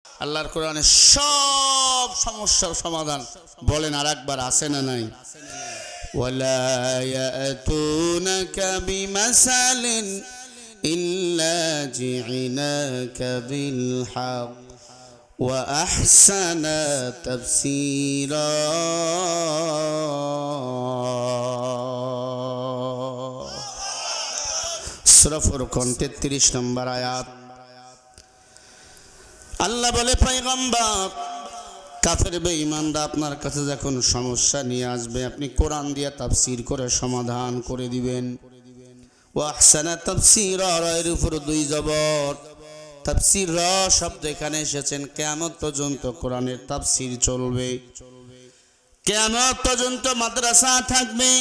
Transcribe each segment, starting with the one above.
আল্লাহর কোরআনে সব সমস্যার সমাধান বলেন আরেকবার আছে না নাই? ওয়ালা ইয়াতুনাকা বিমাসালিন ইল্লা জি'নাকা বিল হক ওয়া আহসানা তাফসীরা। সূরা ফুরকান 33 নম্বর আয়াত। আল্লাহ বলে, পয়গম্বর কাফের বেঈমানরা আপনার কাছে যখন সমস্যা নিয়ে আসবে আপনি কোরআন দিয়ে তাফসীর করে সমাধান করে দিবেন। ওয়া আহসানা তাফসীরা, এর উপর দুই জবর, তাফসীর র শব্দ এখানে এসেছেন। কিয়ামত পর্যন্ত কোরআনের তাফসীর চলবে, কিয়ামত পর্যন্ত মাদ্রাসা থাকবে,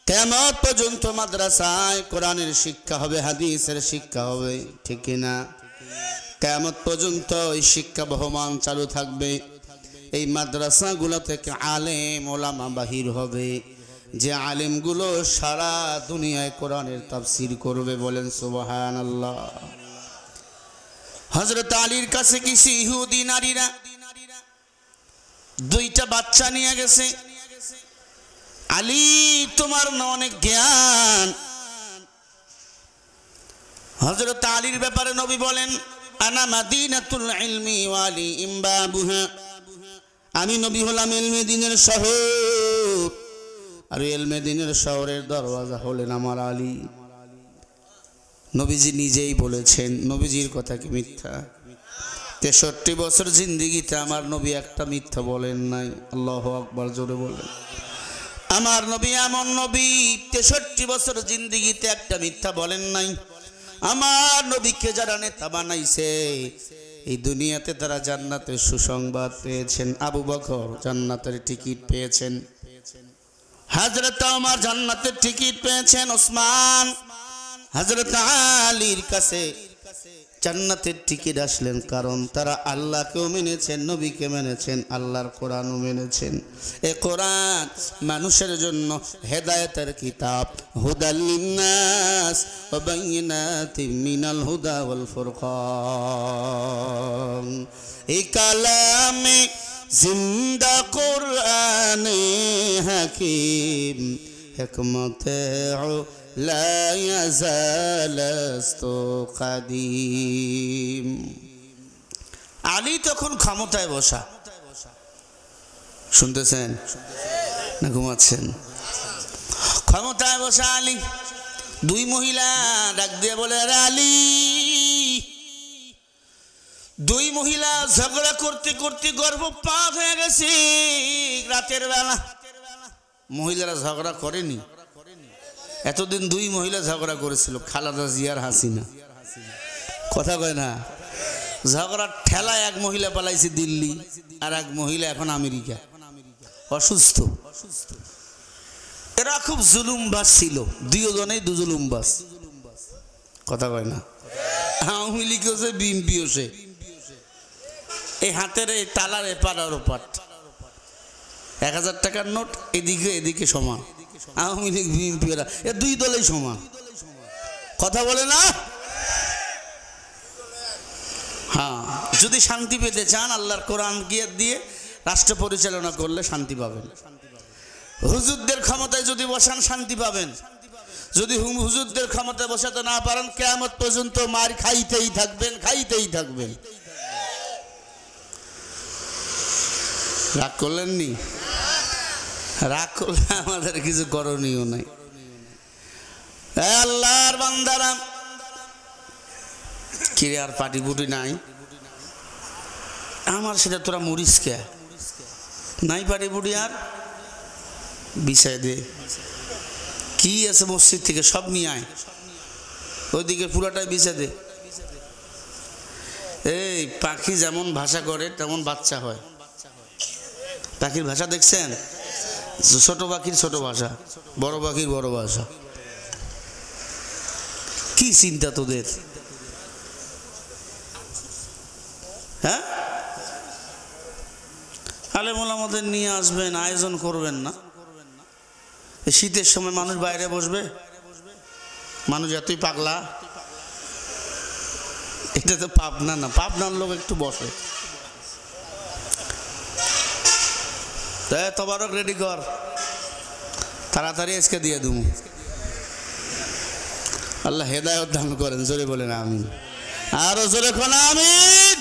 কিয়ামত পর্যন্ত মাদ্রাসায় কোরআনের শিক্ষা হবে, হাদিসের শিক্ষা হবে, ঠিক না? কিয়ামত পর্যন্ত এই শিক্ষা বহমান চালু থাকবে। এই মাদ্রাসাগুলো থেকে আলেম ওলামা বাহির হবে, যে আলেমগুলো সারা দুনিয়ায় কোরআনের তাফসীর করবে। বলেন সুবহানাল্লাহ। হযরত আলীর কাছে কিছু ইহুদি নারীরা দুইটা বাচ্চা নিয়ে গেছে। আলী, তোমার না অনেক জ্ঞান। হযরত আলীর ব্যাপারে নবী বলেন, আনা মাদিনাতুল ইলমি ওয়া আলী ইমবাবুহা, আমি নবী হলাম ইলমে দ্বীনের শহর, আর ইলমে দ্বীনের শহরের দরওয়াজা হলেন আমার আলী। নবীজি নিজেই বলেছেন, নবীজির কথা কি মিথ্যা? 63 বছর জিন্দেগিতে আমার নবী একটা মিথ্যা বলেন নাই। আল্লাহু আকবার, জোরে বলেন। আমার নবী এমন নবী, 63 বছর জিন্দেগিতে একটা মিথ্যা বলেন নাই। আমার নবীকে যারা নেতা বানাইছে এই দুনিয়াতে তারা জান্নাতের সুসংবাদ পেয়েছেন। আবু বকর জান্নাতের টিকিট পেয়েছেন, হযরত ওমর জান্নাতের টিকিট পেয়েছেন, ওসমান, হযরত আলীর কাছে জান্নাতের টিকিট আসলেন, কারণ তারা আল্লাহকেও মেনেছেন, নবীকে মেনেছেন, আল্লাহর কোরআনও মেনেছেন। এই কোরআন মানুষের জন্য হেদায়েতের কিতাব, হুদাল লিন্নাস ওয়া বাইয়িনাতিন মিনাল হুদা ওয়াল ফুরকান। এই কালামে জিন্দা কোরআনে হাকিম, হিকমতে لا يزال قديم। আলী তখন ক্ষমতায় বসা, শুনতেছেন না ঘুমাচ্ছেন? ক্ষমতায় বসা আলী। দুই মহিলা ডাক দিয়ে বলে, আরে আলী। দুই মহিলা ঝগড়া করতে করতে গর্ভপাত হয়ে গেছে রাতের বেলা। মহিলারা ঝগড়া করেনি এতদিন, দুই মহিলা ঝগড়া করেছিল, খালেদা জিয়ার হাসিনা। কথা কয় না? ঝগড়ার ঠেলায় এক মহিলা পালাইছে দিল্লি, আর এক মহিলা এখন আমেরিকা, অসুস্থ। এরা খুব জুলুমবাজ ছিল, দুজনেই জুলুমবাজ। কথা কয় না? আওয়ামী লীগ হচ্ছে, বিএনপি হচ্ছে। এই হাতের এই তালার এপার আর ওপার 1000 টাকার নোট এদিকে এদিকে সমান। আওয়ামী লীগ বিএনপি এ দুই দলেই সমান। কথা বলে না? হ্যাঁ, যদি শান্তি পেতে চান আল্লাহর কোরআন গিয়ে দিয়ে রাষ্ট্র পরিচালনা করলে শান্তি পাবেন। হুজুরদের ক্ষমতায় যদি বসান শান্তি পাবেন। যদি হুজুরদের ক্ষমতায় বসাতে না পারেন কিয়ামত পর্যন্ত মার খাইতেই থাকবেন, খাইতেই থাকবেন। রাগ করলেন নি? রাগ করলে আমাদের কিছু করণীয় নাই। আল্লাহর বান্দারা, কিরে আর পাটি বুটি নাই? আমার সেটা তোরা মরিস কে? নাই পাটি বুটি, আর বিছাই দে। কি আছে মসজিদ থেকে সব নিয়ে আয়, ওইদিকে পুরাটাই বিছাই দে। এই পাখি যেমন ভাষা করে তেমন বাচ্চা হয়। পাখির ভাষা দেখছেন? ছোট পাখির ছোট ভাষা, বড় পাখির বড় ভাষা। কি চিন্তা তোদের? হ্যাঁ, আলেম ওলামাদের নিয়ে আসবেন, আয়োজন করবেন না। শীতের সময় মানুষ বাইরে বসবে, মানুষ এতই পাগলা। এটা তো পাবনা না, পাবনার লোক একটু বসে। তবারক রেডি কর, তাড়াতাড়ি আজকে দিয়ে দেবো। আল্লাহ হেদায়েত দান করেন, জোরে বলেন আমিন, আরো জোরে কোন আমিন।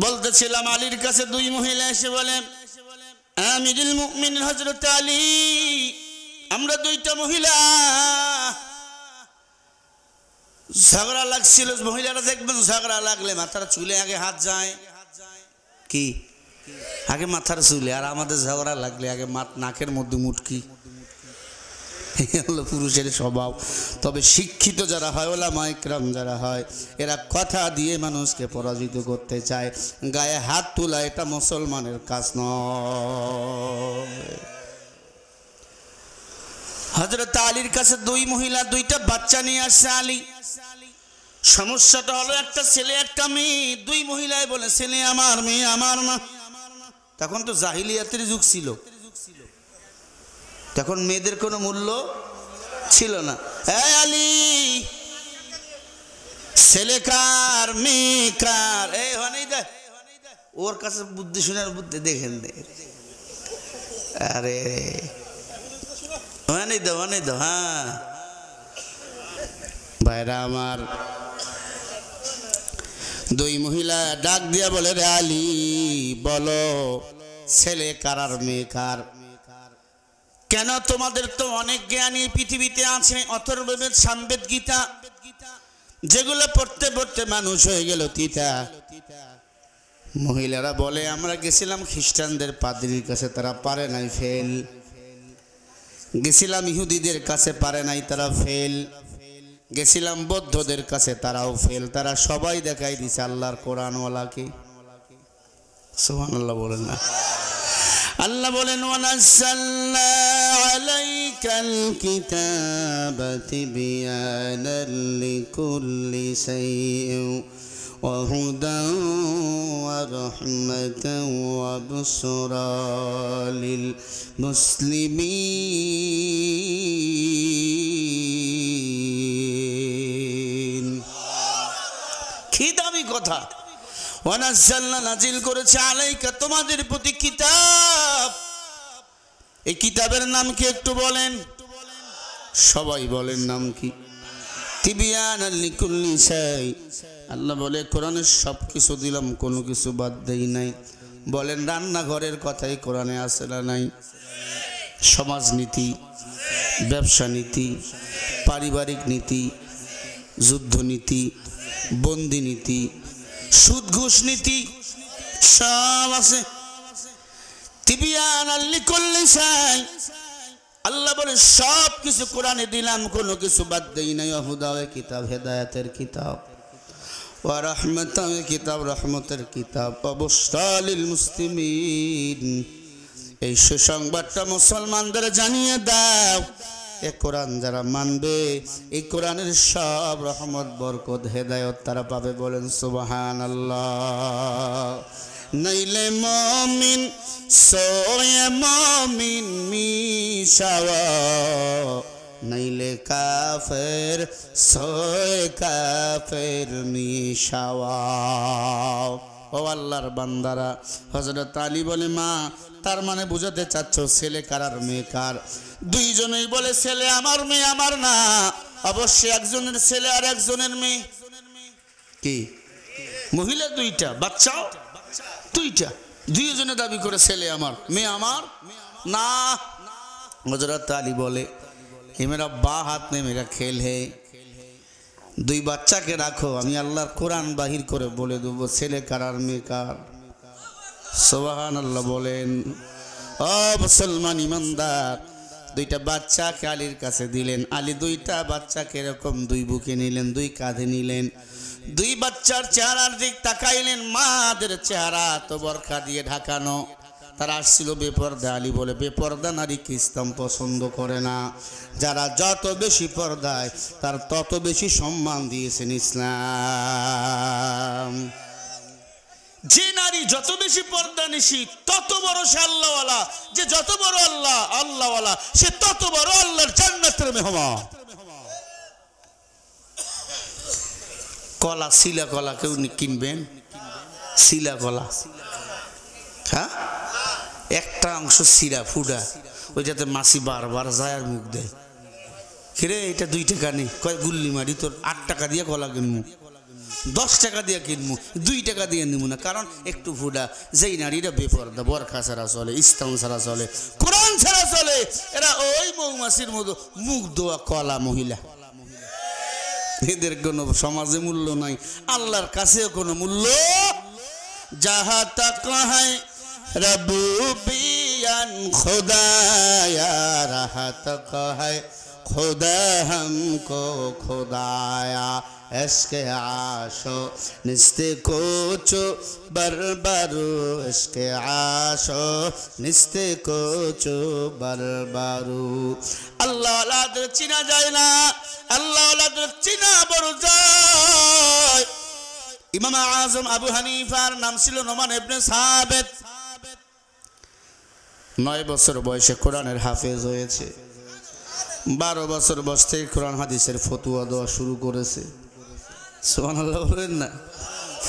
বলতেছিলাম আলীর কাছে দুই মহিলা এসে বলেন, আমিরুল মুমিনিন হযরত আলী, আমরা দুইটা মহিলা ঝগড়া লাগছিল। মহিলারা দেখবেন ঝগড়া লাগলে মাথার চুলে আগে হাত যায়, কি আগে মাথার চুলে, আর আমাদের ঝগড়া লাগলে আগে নাকের মধ্যে মুটকি। হলো পুরুষের স্বভাব। তবে শিক্ষিত যারা হয়, ওলামা ইকরাম যারা হয়, এরা কথা দিয়ে মানুষকে পরাজিত করতে চায়। গায়ে হাত তোলা এটা মুসলমানের কাজ নয়। হযরত আলীর কাছে দুই মহিলা দুইটা বাচ্চা নিয়ে আসছে আলী। সমস্যাটা হলো একটা ছেলে একটা মেয়ে। দুই মহিলায় বলে ছেলে আমার, মেয়ে আমার না। তখন তো জাহিলিয়াতের যুগ ছিল, তখন মেয়েদের কোনো মূল্য ছিল না। এই আলী, ছেলে কার মেয়ে কার? এই হনেই দে, ওর কাছে বুদ্ধি শোনার বুদ্ধি দেখেন দে। আরে হনেই দো, হ্যাঁ ভাইরা আমার। দুই মহিলা ডাক দিয়া বলে, রে আলী বলো ছেলে কার আর মেয়ে কার? কেন তোমাদের তো অনেক জ্ঞানী পৃথিবীতে আছে, অথর্ববেদ, সামবেদ, গীতা, যেগুলো পড়তে পড়তে মানুষ হয়ে গেল তিতা। মহিলারা বলে আমরা গেছিলাম খ্রিস্টানদের পাদ্রীর কাছে, তারা পারে নাই, ফেল। গেছিলাম ইহুদিদের কাছে, পারে নাই, তারা ফেল। গেছিলাম বৌদ্ধদের কাছে, তারাও ফেল। তারা সবাই দেখাই দিছে আল্লাহর কোরআনওয়ালাকে। সুবহানাল্লাহ বলেন না? আল্লাহ বলেন, ওয়ানাজ্জালনা আলাইকাল কিতাবা তিবয়ানাল লিকুল্লি শাইইন ওয়া হুদান ওয়া রাহমাতান ওয়া বুশরা লিল মুসলিমিন। কি দামি কথা! ওয়ানাজ্জালনা, নাজিল করেছে, আলাইকা, তোমাদের প্রতি, কিতাব। এই কিতাবের নাম কি একটু বলেন? সবাই বলেন নাম কি? তিবয়ানাল লিকুল্লি শাই। আল্লাহ বলে কোরআনের সব কিছু দিলাম, কোনো কিছু বাদ দেই নাই। বলেন রান্নাঘরের কথাই কোরআনে আছে না নাই? সমাজনীতি, ব্যবসা নীতি, পারিবারিক নীতি, যুদ্ধনীতি, বন্দি নীতি, সুদ ঘুষ নীতি, সব আছে। তিবয়ানাল লিকুল্লি শাই। আল্লাহ বলে সব কিছু কোরআনে দিলাম, কোনো কিছু বাদ দেই নাই। হুদা, কিতাব হেদায়েতের কিতাব, ওয়া রাহমাতান, কিতাব রহমতের কিতাব, ওয়া লিল মুসলিমিন। এই সুসংবাদটা মুসলমানদের জানিয়ে দাও। এ কোরআন যারা মানবে, এই কোরআনের সব রহমত, বরকত, হেদায়েত তারা পাবে। বলেন সুবহানাল্লাহ। নইলে মুমিন সোয়ে মুমিন মিশাওয়া, নইলে কাফের সোয়ে কাফের মিশাওয়া। ও আল্লাহর বান্দারা, হযরত আলী বলে, মা তার মানে বুঝাতে চাচ্ছ ছেলে কার আর মেয়ে কার? দুইজনেই বলে ছেলে আমার, মেয়ে আমার না। অবশ্যই একজনের ছেলে আর একজনের মেয়ে। কি মহিলা দুইটা, বাচ্চাও দুইটা, দুইজনে দাবি করে ছেলে আমার, মেয়ে আমার না। হযরত আলী বলে, এ মেরা বা হাত মে মেরা খেল হে, দুই বাচ্চাকে রাখো, আমি আল্লাহর কোরআন বাহির করে বলে দেবো ছেলে কার আর মেয়ে কার। সুবহানাল্লাহ বলেন। ও মুসলমান ইমানদার, দুইটা বাচ্চাকে আলীর কাছে দিলেন। আলী দুইটা বাচ্চাকে এরকম দুই বুকে নিলেন, দুই কাঁধে নিলেন। দুই বাচ্চার চেহারার দিক তাকাইলেন, মাদের চেহারা তো বরখা দিয়ে ঢাকানো। তারা আসছিল বেপর্দা। আলী বলে, বেপর্দা নারীকে ইসলাম পছন্দ করে না। যারা যত বেশি পর্দায়, তার তত বেশি সম্মান দিয়েছেন ইসলাম। যে নারী যত বেশি পর্দা নিশি, তত বড় সে আল্লাহওয়ালা। যে যত বড় আল্লাহওয়ালা, সে তত বড় আল্লাহর জান্নাতের মেহমান। কলা, শিলা কলা কেউ কিনবেন? শিলা কলা, হ্যাঁ, একটা অংশ শিরা ফুডা, ওইটাতে মাছি বারবার যায় আর মুখ দেয়। কিরে এটা 2 টাকা নেই, কয় গুল্লি মারি তোর 8 টাকা দিয়ে কলা কিনবো, 10 টাকা দিয়ে কিনবো, 2 টাকা দিয়ে নিব না। কারণ একটু ফুডা। যেই নারীরা বেপরদা, বরখা ছাড়া চলে, ইসলাম ছাড়া চলে, কোরআন ছাড়া চলে, এরা ওই মৌমাছির মতো মুখ দোয়া কলা মহিলা। এদের কোনো সমাজে মূল্য নাই, আল্লাহর কাছেও কোনো মূল্য। যাহা তাকা হয় রব্বু বিয়ান খুদায়া, রাহা তাকা হয় खुदा हमको खुदाया, इसके आशो निस्ते कोचो बरबारू, इसके आशो निस्ते कोचो बरबारू। अल्लाह औलाদের চিনা যায় না, আল্লাহ औलाদের চিনা বড় যায়। ইমাম আযম আবু হানিফার নাম ছিল নোমান ইবনে সাবিত। 9 বছর বয়সে কোরআনের হাফেজ হয়েছে। 12 বছর বয়সে কোরআন হাদিসের ফতুয়া দেওয়া শুরু করেছে। সুবহানাল্লাহ বলেন না?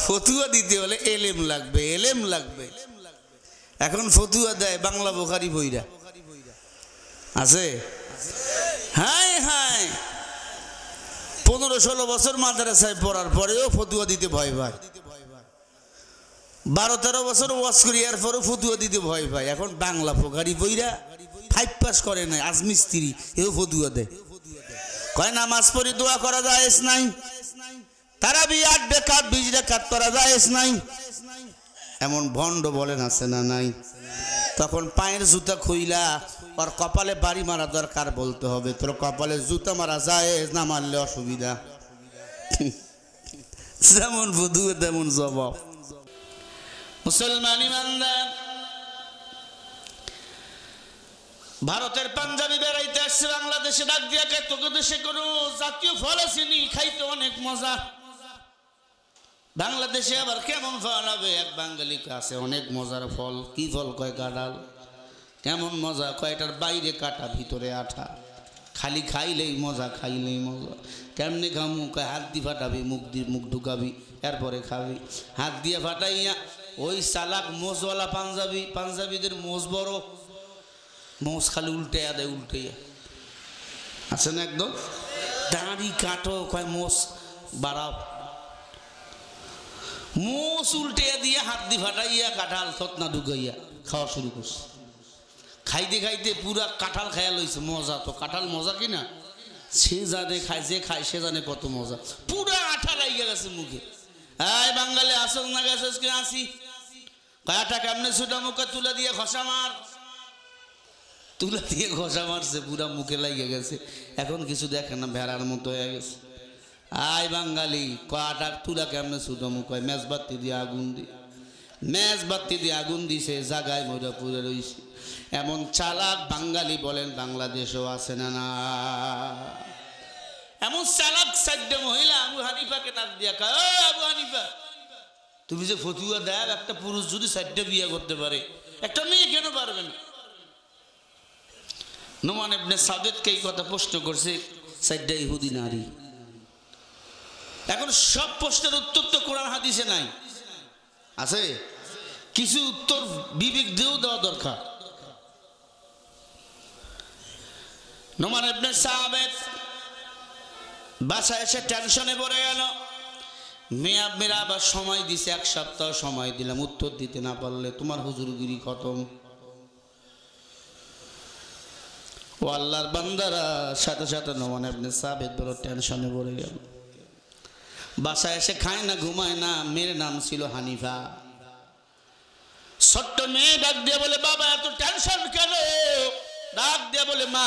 ফতুয়া দিতে হলে এলেম লাগবে, এলেম লাগবে। এখন ফতুয়া দেয় বাংলা বুখারী বইরা আছে। হাই হাই, 15-16 বছর মাদ্রাসায় পড়ার পরেও ফতুয়া দিতে ভয় পায়। 12-13 বছর ওয়াজ করি এর পরেও ফতুয়া দিতে ভয় পায়। এখন বাংলা বুখারী বইরা 5 পাস করে নাই, আজমিস্ত্রি, এও ফতুয়া দেয়। কয় নামাজ পড়ি দোয়া করা জায়েজ নাই, তারাবি 8 রাকাত 20 রাকাত করা জায়েজ নাই। এমন ভণ্ড বলেন আছে না নাই? তখন পায়ের জুতা খুইলা আর কপালে বাড়ি মারা দরকার বলতে হবে, তোর কপালে জুতা মারা জায়েজ, না মারলে অসুবিধা। যেমন ফতুয়া তেমন জবাব। মুসলমান ইমানদার, ভারতের পাঞ্জাবি বেড়াইতে আসছে বাংলাদেশে, ডাক দিয়া কে তোকে দেশে কোনো জাতীয় ফল আসেনি, খাইতে অনেক মজা। বাংলাদেশে আবার কেমন ফল হবে? এক বাঙালি কাছে অনেক মজার ফল। কি ফল? কয় কাঁঠাল। কেমন মজা? কয়টার বাইরে কাটা ভিতরে আঠা, খালি খাইলেই মজা, খাইলেই মজা। কেমনি খামু? কয় হাত দিয়ে ফাটাবি, মুখ ঢুকাবি, এরপরে খাবি। হাত দিয়ে ফাটাইয়া ওই চালাক মোজওয়ালা পাঞ্জাবিদের মোজ বড়, মোজ খালি উল্টে দেয়, উল্টে আছে না একদম। দাঁড়ি কাটো, কয় মোজ বাড়াও, মোজ উল্টে দিয়ে হাত দিয়ে ফাটাইয়া কাঁঠাল থতনা ঢুকাইয়া খাওয়া শুরু করছে। খাইতে খাইতে পুরা কাঁঠাল খাইয়া লইছে। মজা তো, কাঁঠাল মজা কিনা? সে জানে খায়, যে খায় সে জানে কত মজা। পুরা আঠা লাগিয়ে গেছে মুখে। এই বাঙালি আসল না গেছিস কি? আসি। কয়াটা কেমনে ছুটা মুখে তুলে দিয়ে ঘষা মার, তুলা দিয়ে ঘষা মারছে, পুরা মুখে লাগিয়ে গেছে। এখন কিছু দেখে না, ভেড়ার মতো হয়ে গেছে। আয় বাঙালি, কয়াটা তুলা কেমনে ছুটা মুখ? মেজবাতি দিয়ে আগুন দিয়ে, মেজবাতি দিয়ে আগুন দিছে, জাগায় ময়রা পুরে রইছে। এমন চালাক বাঙালি বলেন বাংলাদেশও আছে না? না, এমন চালাক 4 মহিলা আবু হানিফাকে নাক দিয়া কয়, ও আবু হানিফা, তুমি যে ফতুয়া দেয়, একটা পুরুষ যদি 4টা বিয়ে করতে পারে, একটা মেয়ে কেন পারবে না? নোমান ইবনে সাবিতকে এই কথা প্রশ্ন করছে 4টা ইহুদি নারী। এখন সব প্রশ্নের উত্তর তো কোরআন হাদিসে নাই, আছে কিছু উত্তর বিবেক দিয়েও দেওয়া দরকার। নোমান ইবনে সাবিত বাসায় এসে টেনশনে পড়ে গেল। মেয়েরা আবার সময় দিছে, 1 সপ্তাহ সময় দিলাম, উত্তর দিতে না পারলে তোমার হুজুরগিরি খতম। ও আল্লাহর বান্দারা, সাথে সাথে নোমান ইবনে সাবিত বড় টেনশনে পড়ে গেল। বাসায় এসে খায় না, ঘুমায় না। মেয়ের নাম ছিল হানিফা। ছোট্ট মেয়ে ডাক দিয়ে বলে, বাবা এত টেনশন কেন? ডাক দিয়ে বলে, মা,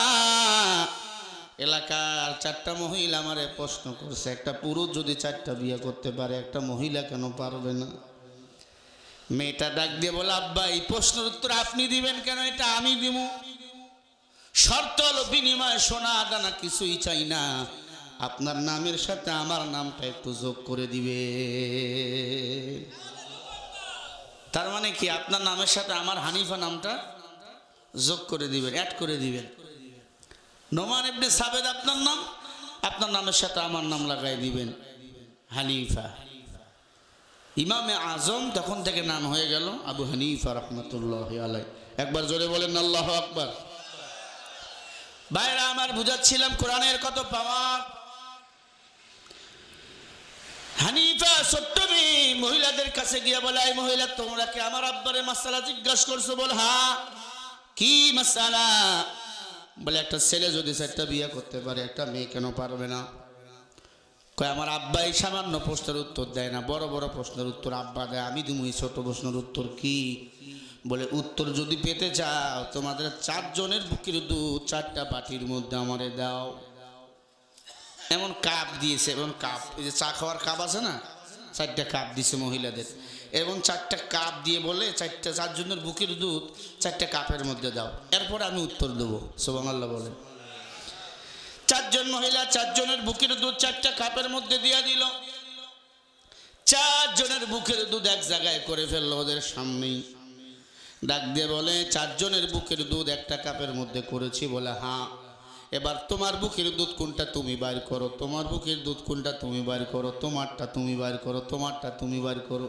এলাকার 4টা মহিলা আমারে প্রশ্ন করছে, একটা পুরুষ যদি 4টা বিয়ে করতে পারে, একটা মহিলা কেন পারবে না? মেয়েটা ডাক দিয়ে বলে, আব্বা এই প্রশ্নের উত্তর আপনি দিবেন কেন? এটা আমি দিব। শর্ত হলো বিনিময়ে সোনা দানা কিছুই চাই না, আপনার নামের সাথে আমার নামটা একটু যোগ করে দিবে। তার মানে কি? আপনার নামের সাথে আমার হানিফা নামটা যোগ করে দিবেন, অ্যাড করে দিবেন। নোমান ইবনে সাবিত আপনার নাম, আপনার নামের সাথে আমার নাম লাগাই দিবেন। হানিফা। ইমামে আজম তখন থেকে নাম হয়ে গেল আবু হানিফা রহমতুল্লাহি আলাইহি। একবার জোরে বলেন আল্লাহু আকবার। ভাইরা আমার, বুঝাচ্ছিলাম কোরআনের কত পাওয়ার। হানিফা ছোট্ট মেয়ে মহিলাদের কাছে গিয়ে বলে, এই মহিলা, তোমরা কি আমার আব্বারে মাসালা জিজ্ঞাসা করছো? বল হ্যাঁ। কি মাসালা? বলে একটা ছেলে যদি 4টা বিয়ে করতে পারে, একটা মেয়ে কেন পারবে না? কয় আমার আব্বা এই সামান্য প্রশ্নের উত্তর দেয় না, বড় বড় প্রশ্নের উত্তর আব্বা দেয়, আমি তুমি এই ছোট প্রশ্নের উত্তর কি? বলে উত্তর যদি পেতে চাও, তোমাদের 4 জনের বুকের দুধ 4টা বাটির মধ্যে আমারে দাও। এমন কাপ দিয়েছে, এমন কাপ, এই যে চা খাওয়ার কাপ আছে না, 4টা কাপ দিছে মহিলাদের। এবং 4টা কাপ দিয়ে বলে 4 জনের বুকের দুধ 4টা কাপের মধ্যে দাও, এরপর আমি উত্তর দেবো। সুবহানাল্লাহ বলে। 4 জন মহিলা 4 জনের বুকের দুধ 4টা কাপের মধ্যে দিয়ে দিল। 4 জনের বুকের দুধ এক জায়গায় করে ফেললো ওদের সামনেই। ডাক দিয়ে বলে, 4 জনের বুকের দুধ একটা কাপের মধ্যে করেছি। বলে হ্যাঁ। এবার তোমার বুকের দুধ কোনটা তুমি বাইর করো, তোমার বুকের দুধ কোনটা তুমি বাইর করো, তোমারটা তুমি বাইর করো, তোমারটা তুমি বাইর করো।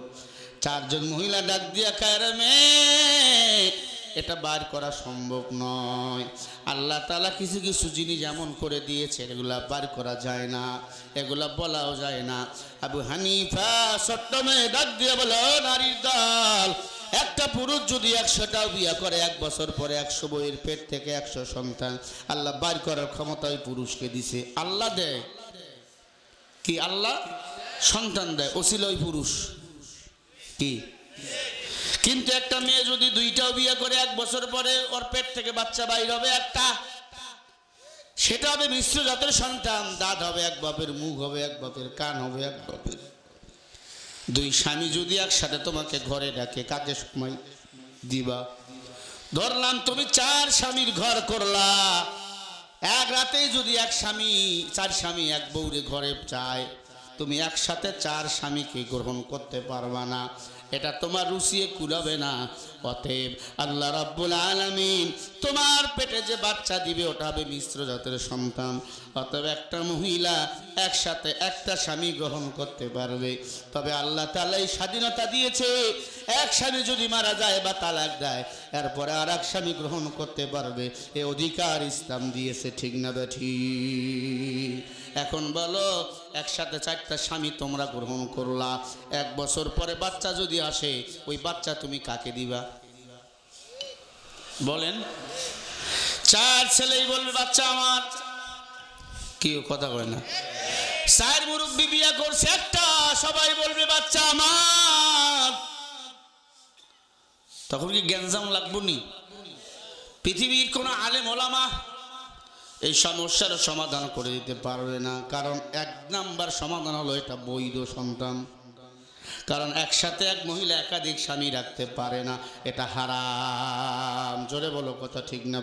4 জন মহিলা ডাক দিয়া কায়রে মেয়ে, এটা বার করা সম্ভব নয়। আল্লাহ তাআলা কিছু কিছু জিনিস এমন করে দিয়েছে, এগুলা বার করা যায় না, এগুলা বলাও যায় না। আবু হানিফা ছোট্ট মেয়ে ডাক দিয়ে বলে, নারীর দল, একটা পুরুষ যদি 100টা বিয়ে করে, 1 বছর পরে 100 বইয়ের পেট থেকে 100 সন্তান আল্লাহ বার করার ক্ষমতা ওই পুরুষকে দিছে। আল্লাহ দেয় কি? আল্লাহ সন্তান দেয়, ওসিলা ওই পুরুষ কি? কিন্তু একটা মেয়ে যদি 2টাও বিয়ে করে, 1 বছর পরে ওর পেট থেকে বাচ্চা বাইর হবে একটা, সেটা হবে মিশ্র জাতের সন্তান। দাঁত হবে এক বাপের, মুখ হবে এক বাপের, কান হবে এক বাপের। 2 স্বামী যদি একসাথে তোমাকে ঘরে ডাকে, কাজে সময় দিবা? ধরলাম তুমি 4 স্বামীর ঘর করলা, এক রাতেই যদি 1 স্বামী 4 স্বামী 1 বউরে ঘরে চায়, তুমি একসাথে 4 স্বামীকে গ্রহণ করতে পারবা না, এটা তোমার রুচিয়ে কুলাবে না। অতএব আল্লাহ রাব্বুল আলামিন তোমার পেটে যে বাচ্চা দিবে ওটা হবে মিশ্র জাতের সন্তান। অতএব একটা মহিলা একসাথে একটা স্বামী গ্রহণ করতে পারবে। তবে আল্লাহ তাআলা এই স্বাধীনতা দিয়েছে, 1 স্বামী যদি মারা যায় বা তালাক দেয়, এরপরে আর 1 স্বামী গ্রহণ করতে পারবে, এই অধিকার ইসলাম দিয়েছে। ঠিক না বেঠিক? এখন বলো, একসাথে 4টা স্বামী তোমরা গ্রহণ করলা, 1 বছর পরে বাচ্চা যদি আসে, ওই বাচ্চা তুমি কাকে দিবা? বলেন। 4 ছেলেই বলবে বাচ্চা আমার। কি কথা কয় না? 4 মুরব্বি বিয়া করছে একটা, সবাই বলবে বাচ্চা আমার। তখন কি গ্যাঞ্জাম লাগবো নি? পৃথিবীর কোন আলেম ওলামা এই সমস্যার সমাধান করে দিতে পারবে না। কারণ 1 নাম্বার সমাধান হলো এটা বৈধ সন্তান। কারণ একসাথে 1 মহিলা একাধিক স্বামী রাখতে পারে না, এটা হারাম। জোরে বলো কথা ঠিক না?